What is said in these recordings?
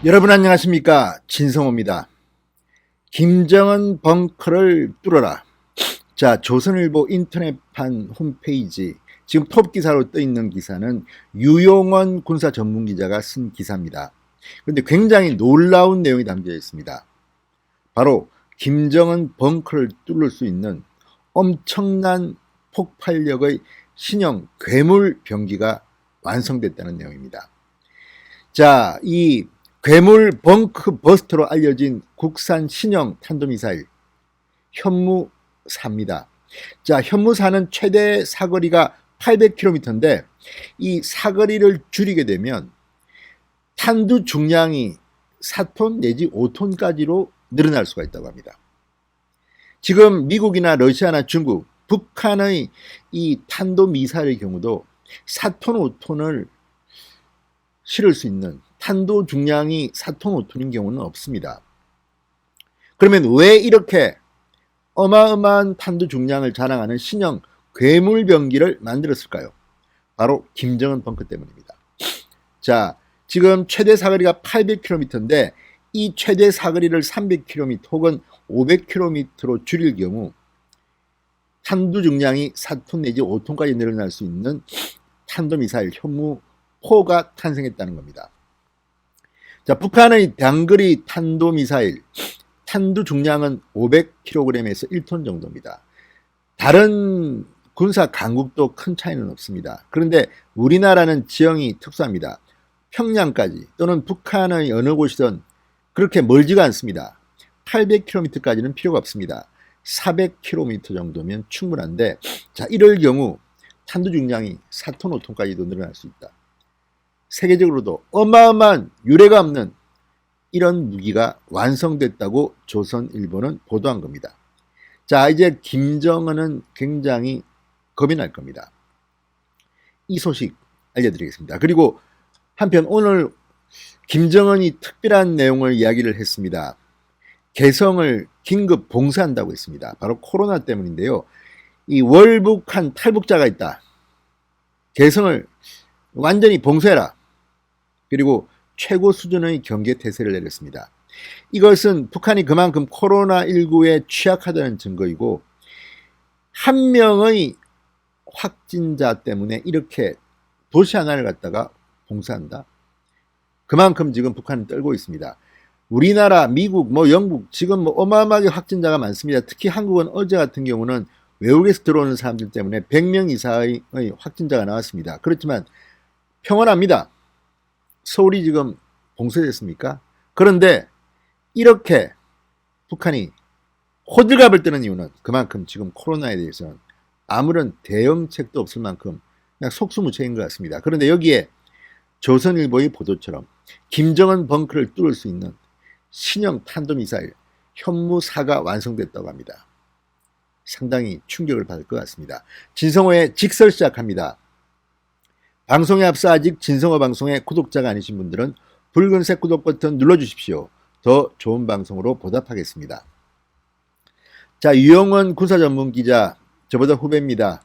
여러분 안녕하십니까, 진성호입니다. 김정은 벙커를 뚫어라. 자, 조선일보 인터넷판 홈페이지 지금 톱 기사로 떠 있는 기사는 유용원 군사 전문 기자가 쓴 기사입니다. 그런데 굉장히 놀라운 내용이 담겨 있습니다. 바로 김정은 벙커를 뚫을 수 있는 엄청난 폭발력의 신형 괴물 병기가 완성됐다는 내용입니다. 자, 이 괴물 벙커 버스터로 알려진 국산 신형 탄도미사일 현무4입니다. 자, 현무4는 최대 사거리가 800km인데 이 사거리를 줄이게 되면 탄두 중량이 4톤 내지 5톤까지로 늘어날 수가 있다고 합니다. 지금 미국이나 러시아나 중국, 북한의 이 탄도미사일의 경우도 4톤, 5톤을 실을 수 있는 탄도 중량이 4톤, 5톤인 경우는 없습니다. 그러면 왜 이렇게 어마어마한 탄도 중량을 자랑하는 신형 괴물병기를 만들었을까요? 바로 김정은 벙커 때문입니다. 자, 지금 최대 사거리가 800km인데 이 최대 사거리를 300km 혹은 500km로 줄일 경우 탄두 중량이 4톤 내지 5톤까지 늘어날 수 있는 탄도미사일 현무4가 탄생했다는 겁니다. 자, 북한의 단거리 탄도미사일 탄두 중량은 500kg에서 1톤 정도입니다. 다른 군사 강국도 큰 차이는 없습니다. 그런데 우리나라는 지형이 특수합니다. 평양까지 또는 북한의 어느 곳이든 그렇게 멀지가 않습니다. 800km까지는 필요가 없습니다. 400km 정도면 충분한데, 자, 이럴 경우 탄두 중량이 4톤, 5톤까지도 늘어날 수 있다. 세계적으로도 어마어마한 유례가 없는 이런 무기가 완성됐다고 조선일보는 보도한 겁니다. 자, 이제 김정은은 굉장히 겁이 날 겁니다. 이 소식 알려드리겠습니다. 그리고 한편 오늘 김정은이 특별한 내용을 이야기를 했습니다. 개성을 긴급 봉쇄한다고 했습니다. 바로 코로나 때문인데요. 이 월북한 탈북자가 있다. 개성을 완전히 봉쇄해라. 그리고 최고 수준의 경계 태세를 내렸습니다. 이것은 북한이 그만큼 코로나19에 취약하다는 증거이고, 한 명의 확진자 때문에 이렇게 도시 하나를 갖다가 봉쇄한다. 그만큼 지금 북한은 떨고 있습니다. 우리나라, 미국, 영국 지금 어마어마하게 확진자가 많습니다. 특히 한국은 어제 같은 경우는 외국에서 들어오는 사람들 때문에 100명 이상의 확진자가 나왔습니다. 그렇지만 평온합니다. 서울이 지금 봉쇄됐습니까? 그런데 이렇게 북한이 호들갑을 뜨는 이유는 그만큼 지금 코로나에 대해서는 아무런 대응책도 없을 만큼 그냥 속수무책인 것 같습니다. 그런데 여기에 조선일보의 보도처럼 김정은 벙커를 뚫을 수 있는 신형 탄도미사일 현무4가 완성됐다고 합니다. 상당히 충격을 받을 것 같습니다. 진성호의 직설 시작합니다. 방송에 앞서 아직 진성호 방송의 구독자가 아니신 분들은 붉은색 구독 버튼 눌러주십시오. 더 좋은 방송으로 보답하겠습니다. 자, 유용원 군사 전문 기자, 저보다 후배입니다.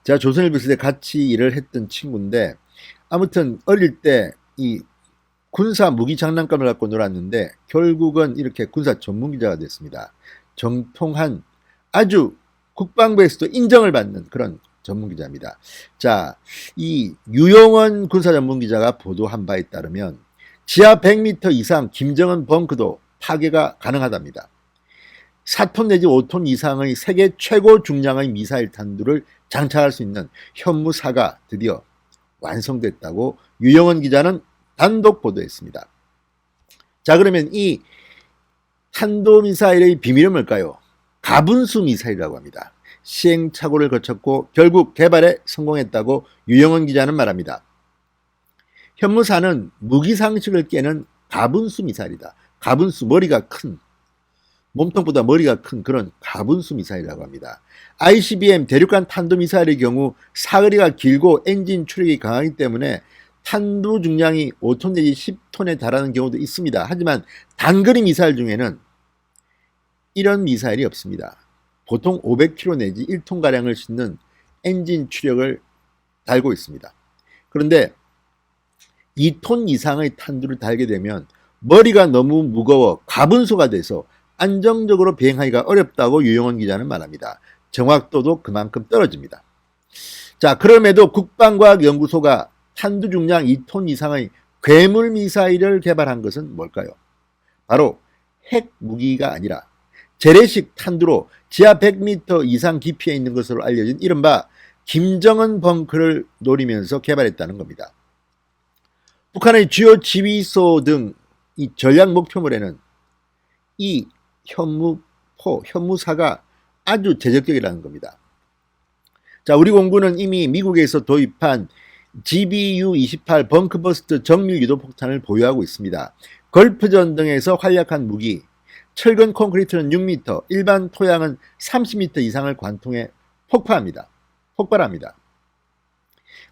제가 조선일보 시대 같이 일을 했던 친구인데, 아무튼 어릴 때 이 군사 무기 장난감을 갖고 놀았는데 결국은 이렇게 군사 전문 기자가 됐습니다. 정통한 아주 국방부에서도 인정을 받는 그런 전문 기자입니다. 자, 이 유용원 군사 전문 기자가 보도한 바에 따르면 지하 100m 이상 김정은 벙커도 파괴가 가능하답니다. 4톤 내지 5톤 이상의 세계 최고 중량의 미사일 탄두를 장착할 수 있는 현무4가 드디어 완성됐다고 유용원 기자는 단독 보도했습니다. 자, 그러면 이 탄도미사일의 비밀은 뭘까요? 가분수 미사일이라고 합니다. 시행착오를 거쳤고 결국 개발에 성공했다고 유용원 기자는 말합니다. 현무4는 무기 상식을 깨는 가분수 미사일이다. 가분수, 머리가 큰, 몸통보다 머리가 큰 그런 가분수 미사일이라고 합니다. ICBM 대륙간 탄도미사일의 경우 사거리가 길고 엔진 추력이 강하기 때문에 탄두 중량이 5톤 내지 10톤에 달하는 경우도 있습니다. 하지만 단거리 미사일 중에는 이런 미사일이 없습니다. 보통 500km 내지 1톤가량을 싣는 엔진 추력을 달고 있습니다. 그런데 2톤 이상의 탄두를 달게 되면 머리가 너무 무거워 가분수가 돼서 안정적으로 비행하기가 어렵다고 유영원 기자는 말합니다. 정확도도 그만큼 떨어집니다. 자, 그럼에도 국방과학연구소가 탄두 중량 2톤 이상의 괴물 미사일을 개발한 것은 뭘까요? 바로 핵 무기가 아니라 재래식 탄두로 지하 100m 이상 깊이에 있는 것으로 알려진 이른바 김정은 벙커를 노리면서 개발했다는 겁니다. 북한의 주요 지휘소 등 이 전략 목표물에는 이 현무사가 아주 제적적이라는 겁니다. 자, 우리 공군은 이미 미국에서 도입한 GBU-28 벙커버스트 정밀 유도 폭탄을 보유하고 있습니다. 걸프전 등에서 활약한 무기, 철근 콘크리트는 6m, 일반 토양은 30m 이상을 관통해 폭발합니다.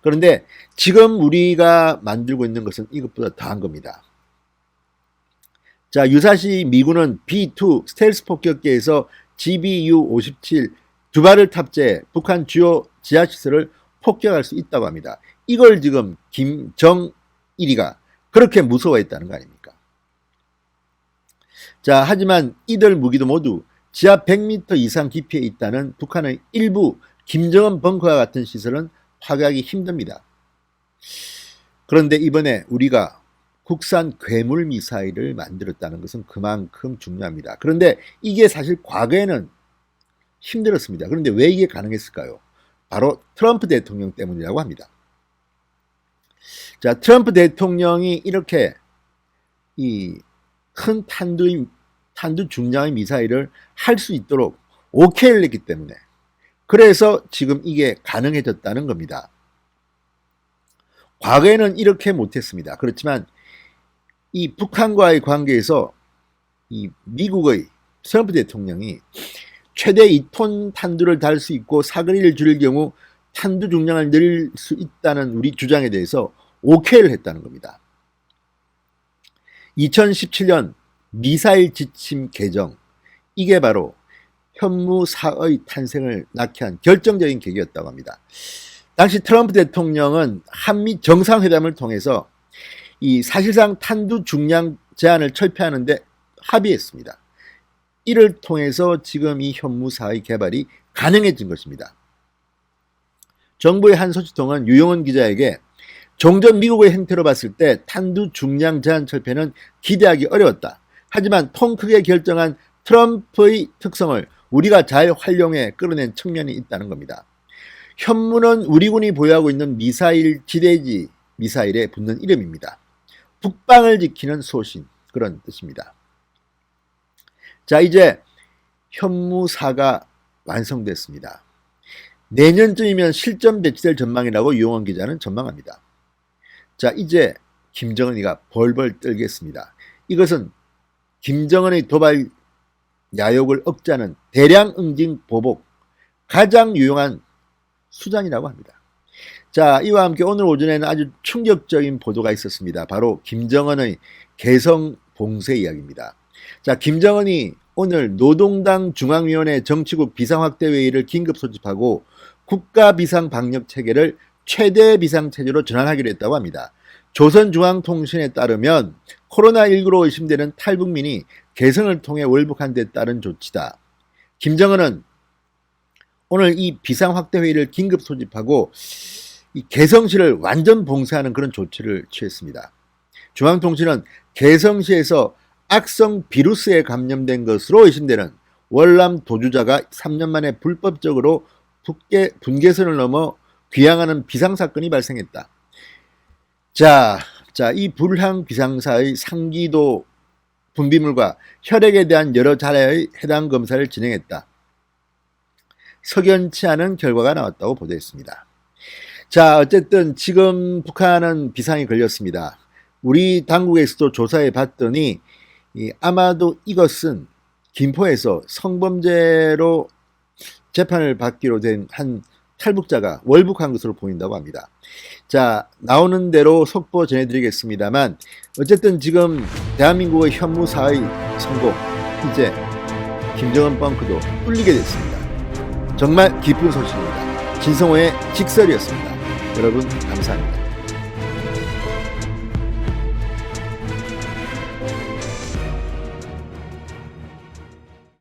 그런데 지금 우리가 만들고 있는 것은 이것보다 더한 겁니다. 자, 유사시 미군은 B2 스텔스 폭격기에서 GBU-57 두 발을 탑재해 북한 주요 지하시설을 폭격할 수 있다고 합니다. 이걸 지금 김정일이가 그렇게 무서워했다는 거 아닙니까? 자, 하지만 이들 무기도 모두 지하 100m 이상 깊이에 있다는 북한의 일부 김정은 벙커와 같은 시설은 파괴하기 힘듭니다. 그런데 이번에 우리가 국산 괴물 미사일을 만들었다는 것은 그만큼 중요합니다. 그런데 이게 사실 과거에는 힘들었습니다. 그런데 왜 이게 가능했을까요? 바로 트럼프 대통령 때문이라고 합니다. 자, 트럼프 대통령이 이렇게 이 큰 탄두 중량의 미사일을 할 수 있도록 오케이를 냈기 때문에 그래서 지금 이게 가능해졌다는 겁니다. 과거에는 이렇게 못했습니다. 그렇지만 이 북한과의 관계에서 이 미국의 트럼프 대통령이 최대 2톤 탄두를 달 수 있고 사거리를 줄일 경우 탄두 중량을 늘릴 수 있다는 우리 주장에 대해서 오케이를 했다는 겁니다. 2017년 미사일 지침 개정, 이게 바로 현무사의 탄생을 낳게 한 결정적인 계기였다고 합니다. 당시 트럼프 대통령은 한미 정상회담을 통해서 이 사실상 탄두 중량 제한을 철폐하는데 합의했습니다. 이를 통해서 지금 이 현무사의 개발이 가능해진 것입니다. 정부의 한 소식통은 유영원 기자에게 종전 미국의 행태로 봤을 때 탄두 중량 제한 철폐는 기대하기 어려웠다. 하지만 통 크게 결정한 트럼프의 특성을 우리가 잘 활용해 끌어낸 측면이 있다는 겁니다. 현무는 우리 군이 보유하고 있는 미사일 지대지 미사일에 붙는 이름입니다. 북방을 지키는 소신, 그런 뜻입니다. 자, 이제 현무사가 완성됐습니다. 내년쯤이면 실전 배치될 전망이라고 유영원 기자는 전망합니다. 자, 이제 김정은이가 벌벌 떨겠습니다. 이것은 김정은의 도발 야욕을 억제하는 대량 응징 보복 가장 유용한 수단이라고 합니다. 자, 이와 함께 오늘 오전에는 아주 충격적인 보도가 있었습니다. 바로 김정은의 개성 봉쇄 이야기입니다. 자, 김정은이 오늘 노동당 중앙위원회 정치국 비상확대회의를 긴급 소집하고 국가비상방역체계를 최대 비상체제로 전환하기로 했다고 합니다. 조선중앙통신에 따르면 코로나19로 의심되는 탈북민이 개성을 통해 월북한 데 따른 조치다. 김정은은 오늘 이 비상확대회의를 긴급 소집하고 이 개성시를 완전 봉쇄하는 그런 조치를 취했습니다. 중앙통신은 개성시에서 악성 비루스에 감염된 것으로 의심되는 월남 도주자가 3년 만에 불법적으로 분계선을 넘어 귀향하는 비상사건이 발생했다. 자, 이 불황 비상사의 상기도 분비물과 혈액에 대한 여러 차례의 해당 검사를 진행했다. 석연치 않은 결과가 나왔다고 보도했습니다. 자, 어쨌든 지금 북한은 비상이 걸렸습니다. 우리 당국에서도 조사해 봤더니 아마도 이것은 김포에서 성범죄로 재판을 받기로 된 한 탈북자가 월북한 것으로 보인다고 합니다. 자, 나오는 대로 속보 전해드리겠습니다만 어쨌든 지금 대한민국의 현무사의 성공, 이제 김정은 벙커도 뚫리게 됐습니다. 정말 기쁜 소식입니다. 진성호의 직설이었습니다. 여러분 감사합니다.